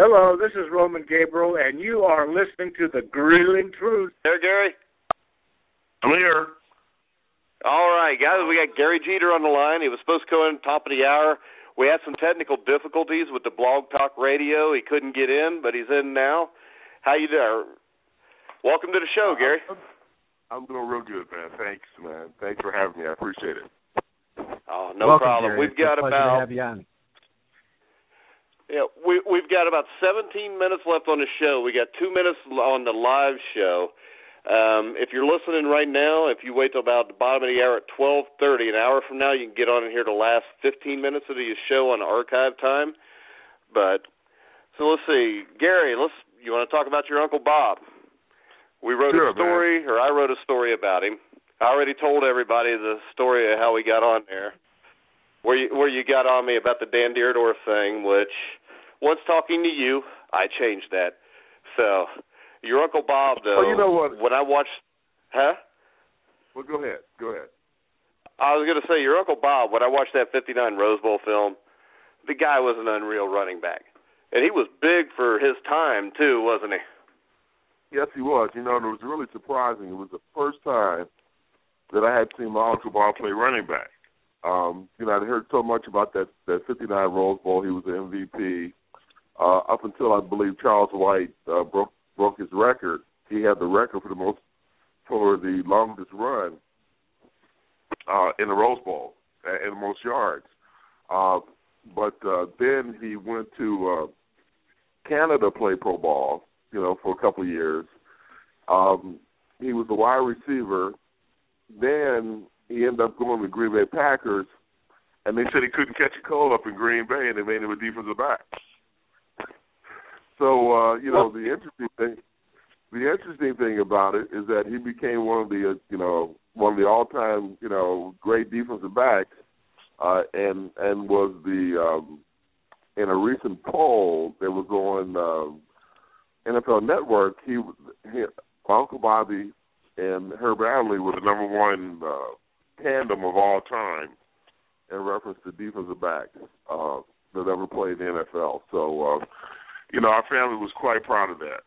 Hello, this is Roman Gabriel, and you are listening to The Grilling Truth. There, Gary? I'm here. All right, guys, we got Gary Jeter on the line. He was supposed to go in top of the hour. We had some technical difficulties with the Blog Talk Radio. He couldn't get in, but he's in now. How you doing? Welcome to the show, Gary. I'm doing real good, man. Thanks, man. Thanks for having me. I appreciate it. Oh, no Welcome, problem. Gary. We've got to have you on. Yeah, we've got about 17 minutes left on the show. We got 2 minutes on the live show. If you're listening right now, if you wait till about the bottom of the hour at 12:30, an hour from now, you can get on in here the last 15 minutes of the show on archive time. But so let's see, Gary. You want to talk about your Uncle Bob? We wrote a story, man. Or I wrote a story about him. I already told everybody the story of how we got on there. Where you got on me about the Dan Dierdorf thing, which, once talking to you, I changed that. So, your Uncle Bob, though, you know what? when I watched, huh? Well, go ahead. I was going to say, your Uncle Bob, when I watched that 59 Rose Bowl film, the guy was an unreal running back. And he was big for his time, too, wasn't he? Yes, he was. You know, and it was really surprising. It was the first time that I had seen my Uncle Bob play running back. You know, I'd heard so much about that 59 Rose Bowl. He was the MVP. Up until, I believe, Charles White broke his record. He had the record for the longest run in the Rose Bowl and the most yards. But then he went to Canada, play pro ball, you know, for a couple of years. He was a wide receiver. Then he ended up going to Green Bay Packers, and they said he couldn't catch a cold up in Green Bay, and they made him a defensive back. So, you know, the interesting thing about it is that he became one of the all-time, you know, great defensive backs, and was in a recent poll that was on NFL Network, Uncle Bobby and Herb Adderley were the number one tandem of all time in reference to defensive backs that ever played in the NFL. So, you know, our family was quite proud of that.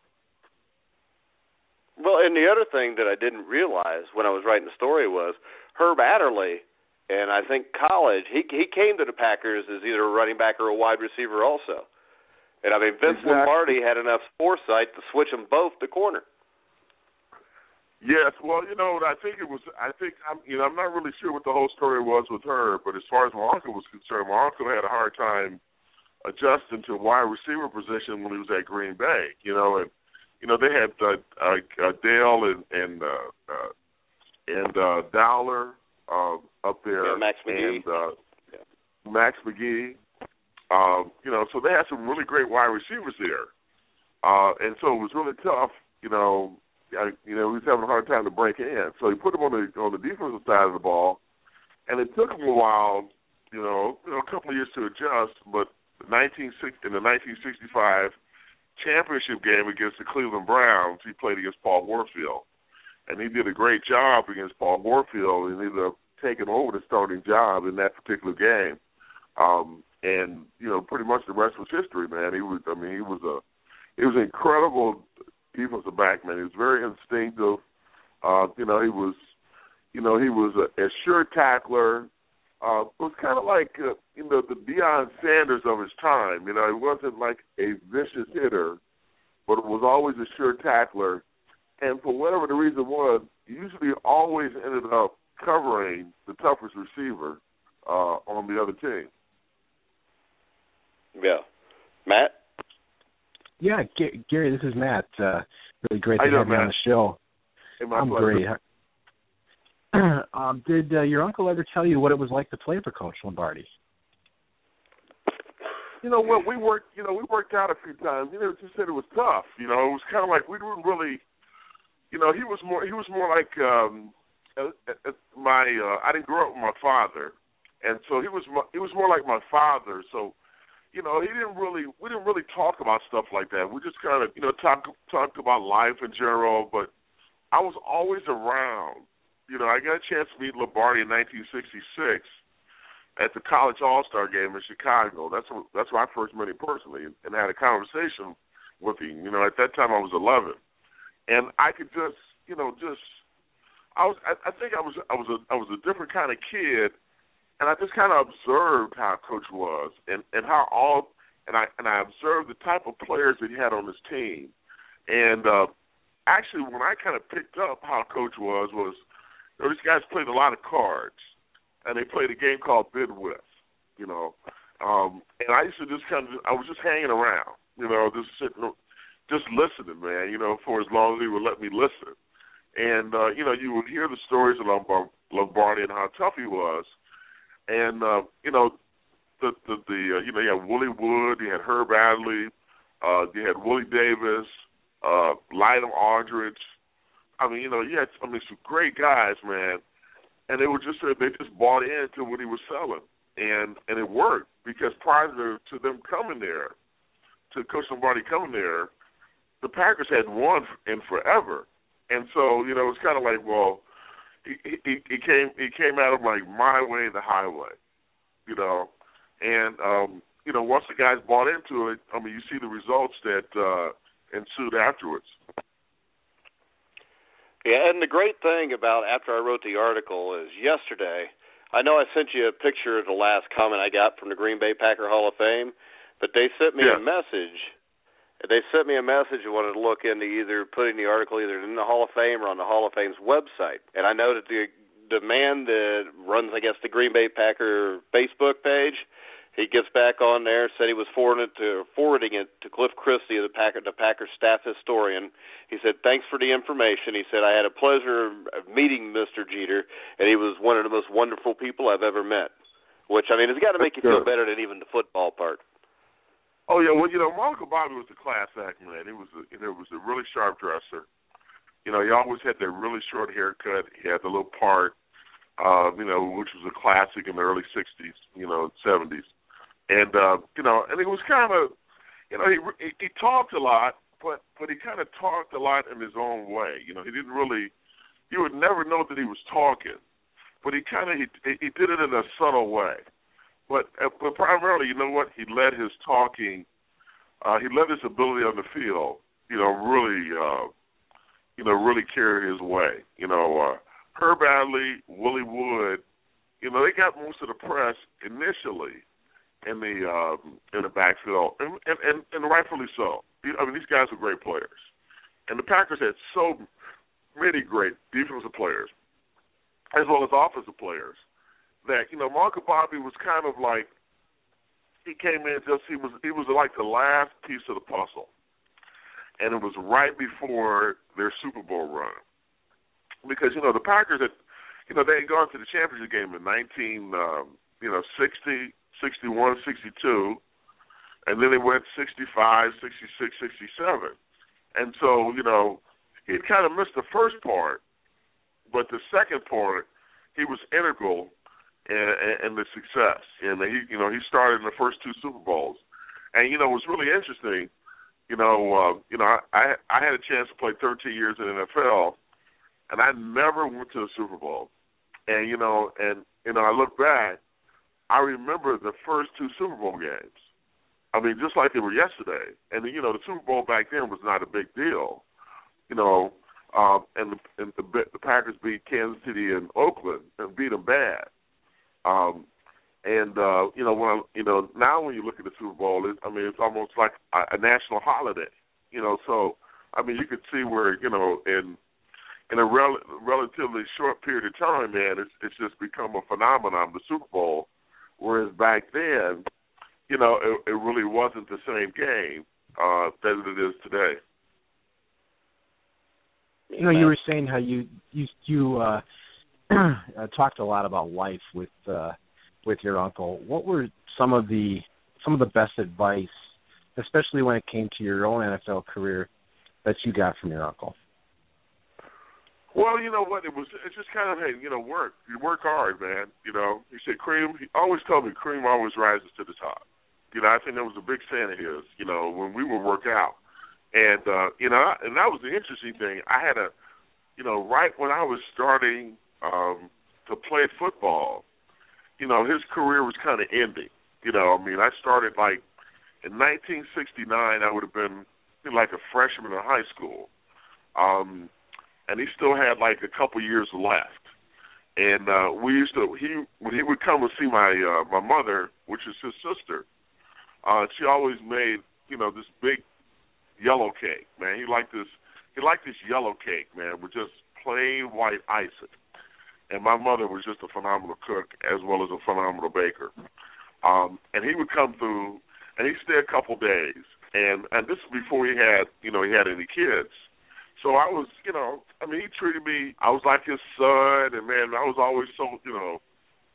Well, and the other thing that I didn't realize when I was writing the story was Herb Adderley, and I think college, he came to the Packers as either a running back or a wide receiver also. And, I mean, Vince Lombardi had enough foresight to switch them both to corner. Yes, well, you know, I'm not really sure what the whole story was with her, but as far as my uncle was concerned, my uncle had a hard time adjusting to a wide receiver position when he was at Green Bay, you know, and, you know, they had Dale and Dowler up there. Yeah, Max McGee. And Max McGee. You know, so they had some really great wide receivers there. And so it was really tough, you know, he was having a hard time to break in. So he put him on the defensive side of the ball, and it took him a while, a couple of years to adjust. But in the 1965 championship game against the Cleveland Browns, he played against Paul Warfield, and he did a great job against Paul Warfield, and he ended up taking over the starting job in that particular game. And pretty much the rest was history, man. He was an incredible defensive back, man. He was very instinctive. He was a sure tackler. It was kind of like the Deion Sanders of his time. He wasn't like a vicious hitter, but it was always a sure tackler. And for whatever the reason was, he usually always ended up covering the toughest receiver on the other team. Yeah. Matt? Yeah, Gary, this is Matt. Really great to have you on the show. Hey, I'm great. Did your uncle ever tell you what it was like to play for Coach Lombardi? You know what, we worked out a few times. Just said it was tough. It was kind of like we didn't really. He was more like I didn't grow up with my father, and so he was more like my father. So. We didn't really talk about stuff like that. We just kind of, talked about life in general, but I was always around. I got a chance to meet Lombardi in 1966, at the College All-Star game in Chicago. That's where I first met him personally and had a conversation with him. You know, at that time I was 11, and I could just, I think I was a different kind of kid, and I just kind of observed how Coach was, and I observed the type of players that he had on his team, and actually when I kind of picked up how Coach was these guys played a lot of cards. And they played a game called Bid With, and I used to I was just hanging around, just sitting, just listening, man, for as long as he would let me listen. And, you would hear the stories of Lombardi and how tough he was. And, you had Willie Wood, you had Herb Adderley, you had Willie Davis, Lyndon Aldridge. I mean, you had some great guys, man. And they just bought into what he was selling, and it worked because prior to them coming there, to Coach Lombardi coming there, the Packers had won in forever, and so it was kind of like, well, he came out of like my way, the highway, and once the guys bought into it, I mean, you see the results that ensued afterwards. Yeah, and the great thing about after I wrote the article is yesterday, I know I sent you a picture of the last comment I got from the Green Bay Packer Hall of Fame, but they sent me a message. They sent me a message and wanted to look into either putting the article either in the Hall of Fame or on the Hall of Fame's website. And I know that the man that runs, I guess, the Green Bay Packer Facebook page, he gets back on there, said he was forwarding it to Cliff Christie, the Packers staff historian. He said, thanks for the information. He said, I had a pleasure of meeting Mr. Jeter, and he was one of the most wonderful people I've ever met, which, I mean, it's got to make you feel better than even the football part. Oh, yeah, well, Monica Bobby was a class act, man. He was a really sharp dresser. He always had that really short haircut. He had the little part, which was a classic in the early 60s, 70s. And, and he was kind of, he talked a lot, but he kind of talked a lot in his own way. He didn't really, you would never know that he was talking, but he did it in a subtle way. But primarily, he let his talking, he let his ability on the field, really carry his way. Herb Adderley, Willie Wood, they got most of the press initially in the backfield, and rightfully so. I mean, these guys are great players, and the Packers had so many great defensive players as well as offensive players that Monica Bobby was kind of like, he came in he was like the last piece of the puzzle, and it was right before their Super Bowl run because the Packers had they had gone to the championship game in 60. 61, 62, and then it went 65, 66, 67. And so, he kind of missed the first part, but the second part, he was integral in the success. And he started in the first two Super Bowls. And, it was really interesting, I had a chance to play 13 years in the NFL, and I never went to a Super Bowl. And, I look back, I remember the first two Super Bowl games. I mean, just like they were yesterday. And, the Super Bowl back then was not a big deal, and the Packers beat Kansas City and Oakland and beat them bad. Now when you look at the Super Bowl, it's almost like a national holiday, So, I mean, you could see where, in a relatively short period of time, man, it's just become a phenomenon, the Super Bowl. Whereas back then, it really wasn't the same game that it is today. You were saying how you talked a lot about life with your uncle. What were some of the best advice, especially when it came to your own NFL career, that you got from your uncle? Well, you know what? It's just kind of, hey, work. You work hard, man. He said he always told me cream always rises to the top. I think that was a big saying of his, when we would work out. And, and that was the interesting thing. I had right when I was starting to play football, his career was kind of ending. I started like in 1969. I would have been like a freshman in high school, and he still had like a couple years left. And when he would come and see my mother, which is his sister, she always made this big yellow cake. Man, he liked this yellow cake, man, with just plain white icing. And my mother was just a phenomenal cook as well as a phenomenal baker. And he would come through, and he'd stay a couple days. And this is before he had any kids. So I was, he treated me, I was like his son, and man, I was always so,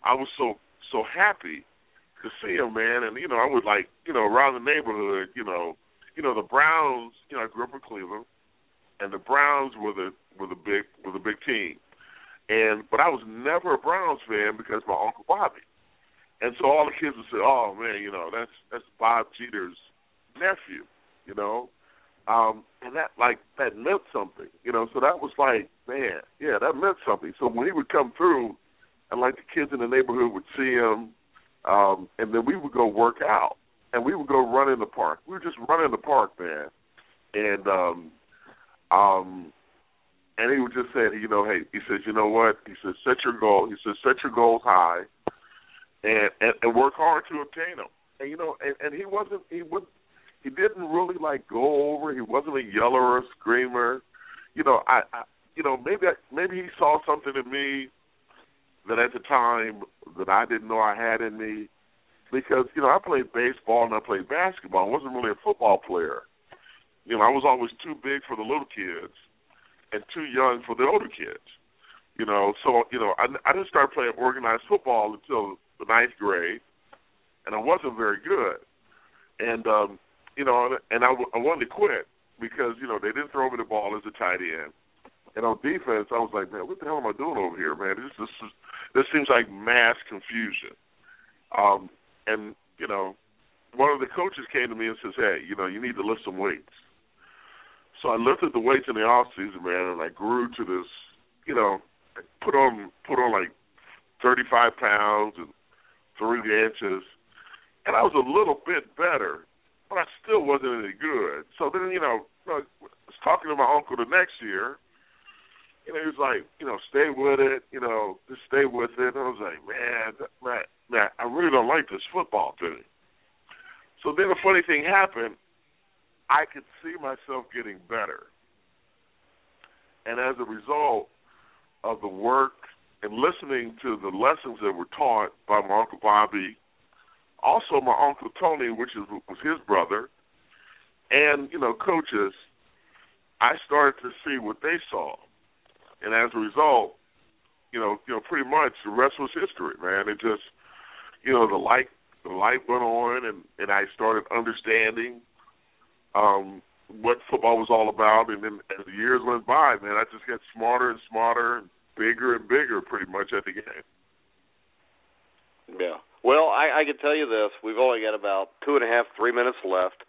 I was so happy to see him, man. And, I would like, around the neighborhood, the Browns, I grew up in Cleveland, and the Browns were the big team. But I was never a Browns fan because of my Uncle Bobby. And so all the kids would say, oh, man, that's Bob Jeter's nephew, and that meant something, so that was like, man, yeah, that meant something. So when he would come through, and like the kids in the neighborhood would see him, and then we would go work out, and we would go run in the park. We would just run in the park, man. And he would just say, hey, he says, you know what? He says, set your goal. He says, set your goals high, and work hard to obtain them. And he didn't really like go over. He wasn't a yeller or a screamer. Maybe he saw something in me that at the time that I didn't know I had in me, because I played baseball and I played basketball. I wasn't really a football player. I was always too big for the little kids and too young for the older kids. So I didn't start playing organized football until the 9th grade, and I wasn't very good. And I wanted to quit because, they didn't throw me the ball as a tight end. And on defense, I was like, man, what the hell am I doing over here, man? This seems like mass confusion. And one of the coaches came to me and says, hey, you need to lift some weights. So I lifted the weights in the off season, man, and I grew to this, put on like 35 pounds and 3 inches. And I was a little bit better, but I still wasn't any good. So then, I was talking to my uncle the next year, he was like, stay with it, just stay with it. And I was like, man, I really don't like this football thing. So then a funny thing happened. I could see myself getting better. And as a result of the work and listening to the lessons that were taught by my Uncle Bobby, also my Uncle Tony, which was his brother, and, coaches, I started to see what they saw. And as a result, pretty much the rest was history, man. It just, the light went on, and I started understanding what football was all about. And then as the years went by, man, I just got smarter and smarter and bigger pretty much at the game. Yeah. Well, I can tell you this. We've only got about 2.5, 3 minutes left.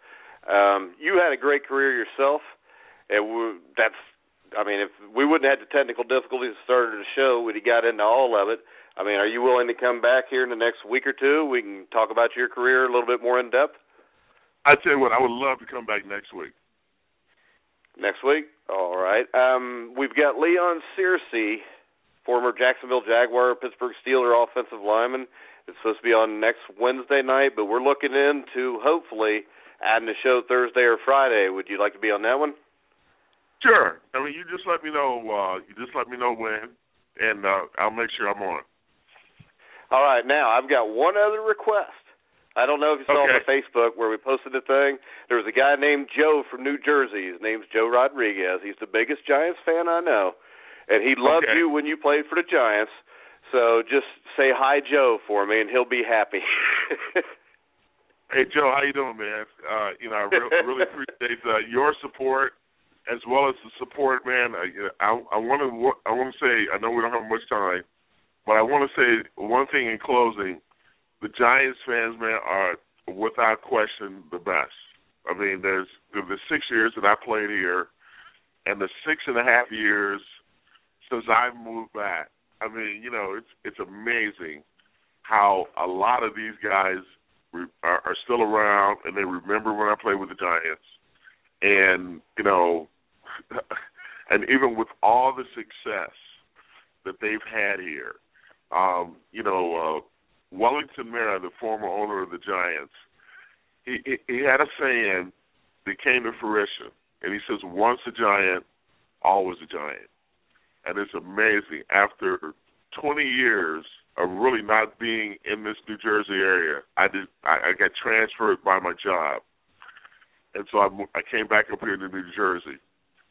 You had a great career yourself, and if we wouldn't have had the technical difficulties that started the show, we'd have got into all of it. Are you willing to come back here in the next week or two? We can talk about your career a little bit more in depth. I tell you what, I would love to come back next week. Next week? All right. We've got Leon Searcy, former Jacksonville Jaguar, Pittsburgh Steelers offensive lineman. It's supposed to be on next Wednesday night, but we're looking into hopefully adding a show Thursday or Friday. Would you like to be on that one? Sure. You just let me know. When, and I'll make sure I'm on. All right. Now I've got one other request. I don't know if you saw on the Facebook where we posted the thing. There was a guy named Joe from New Jersey. His name's Joe Rodriguez. He's the biggest Giants fan I know, and he loved you when you played for the Giants. So just say hi, Joe, for me, and he'll be happy. Hey, Joe, how you doing, man? I really appreciate your support as well as the support, man. I want to say, I know we don't have much time, but I want to say one thing in closing. The Giants fans, man, are without question the best. There's the 6 years that I played here, and the 6.5 years since I moved back. It's amazing how a lot of these guys are still around, and they remember when I played with the Giants. And, you know, and even with all the success that they've had here, Wellington Mara, the former owner of the Giants, he had a saying that came to fruition, and he says, once a Giant, always a Giant. And it's amazing. After 20 years of really not being in this New Jersey area, I got transferred by my job. And so I came back up here to New Jersey.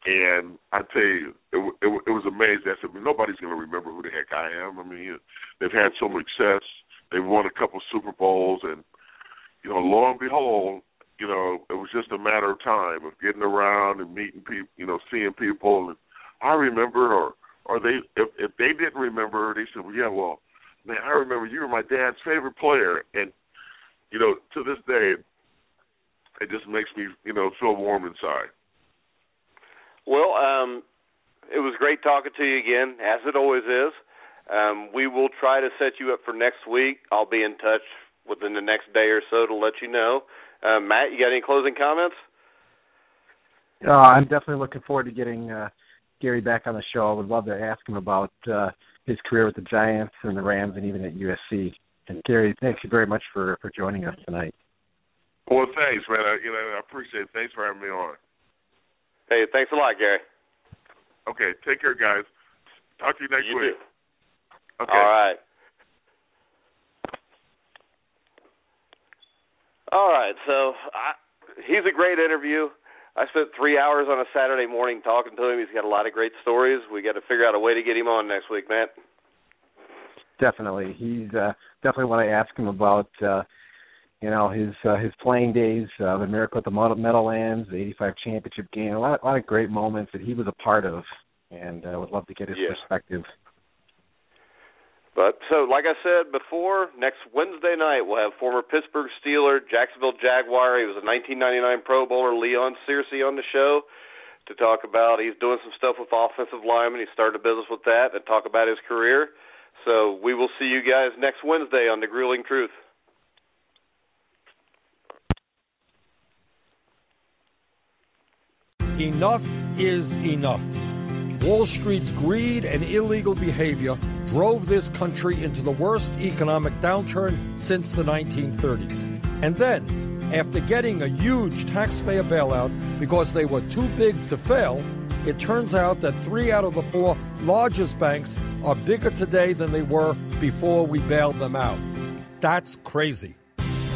And I tell you, it was amazing. I said, nobody's going to remember who the heck I am. I mean, they've had so much success. They've won a couple Super Bowls. And, you know, lo and behold, you know, it was just a matter of time of getting around and meeting people, you know, seeing people. And I remember, or they, if they didn't remember, they said, well, yeah, well, man, I remember you were my dad's favorite player. And, you know, to this day, it just makes me, you know, feel warm inside. Well, it was great talking to you again, as it always is. We will try to set you up for next week. I'll be in touch within the next day or so to let you know. Matt, you got any closing comments? I'm definitely looking forward to getting Gary back on the show. I would love to ask him about his career with the Giants and the Rams and even at USC. And Gary, thank you very much for joining us tonight. Well, thanks, man. I appreciate it. Thanks for having me on. Hey, thanks a lot, Gary. Okay, take care, guys. Talk to you next week. Okay. All right. All right, so he's a great interview. I spent 3 hours on a Saturday morning talking to him. He's got a lot of great stories. We got to figure out a way to get him on next week, Matt. Definitely. He's definitely want to ask him about his playing days, the miracle at the Meadowlands, the '85 championship game, a lot of great moments that he was a part of, and I would love to get his perspective. But so, like I said before, next Wednesday night we'll have former Pittsburgh Steeler, Jacksonville Jaguar. He was a 1999 Pro Bowler, Leon Searcy, on the show to talk about. He's doing some stuff with offensive linemen. He started a business with that, and talk about his career. So we will see you guys next Wednesday on The Grueling Truth. Enough is enough. Wall Street's greed and illegal behavior drove this country into the worst economic downturn since the 1930s. And then, after getting a huge taxpayer bailout because they were too big to fail, it turns out that 3 out of the 4 largest banks are bigger today than they were before we bailed them out. That's crazy.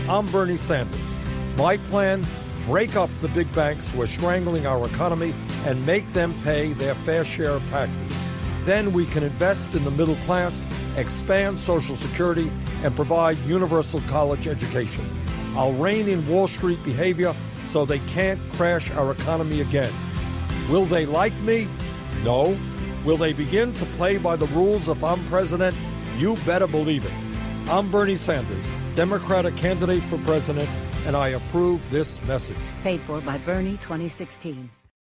I'm Bernie Sanders. My plan: break up the big banks who are strangling our economy and make them pay their fair share of taxes. Then we can invest in the middle class, expand Social Security, and provide universal college education. I'll rein in Wall Street behavior so they can't crash our economy again. Will they like me? No. Will they begin to play by the rules if I'm president? You better believe it. I'm Bernie Sanders, Democratic candidate for president, and I approve this message. Paid for by Bernie 2016.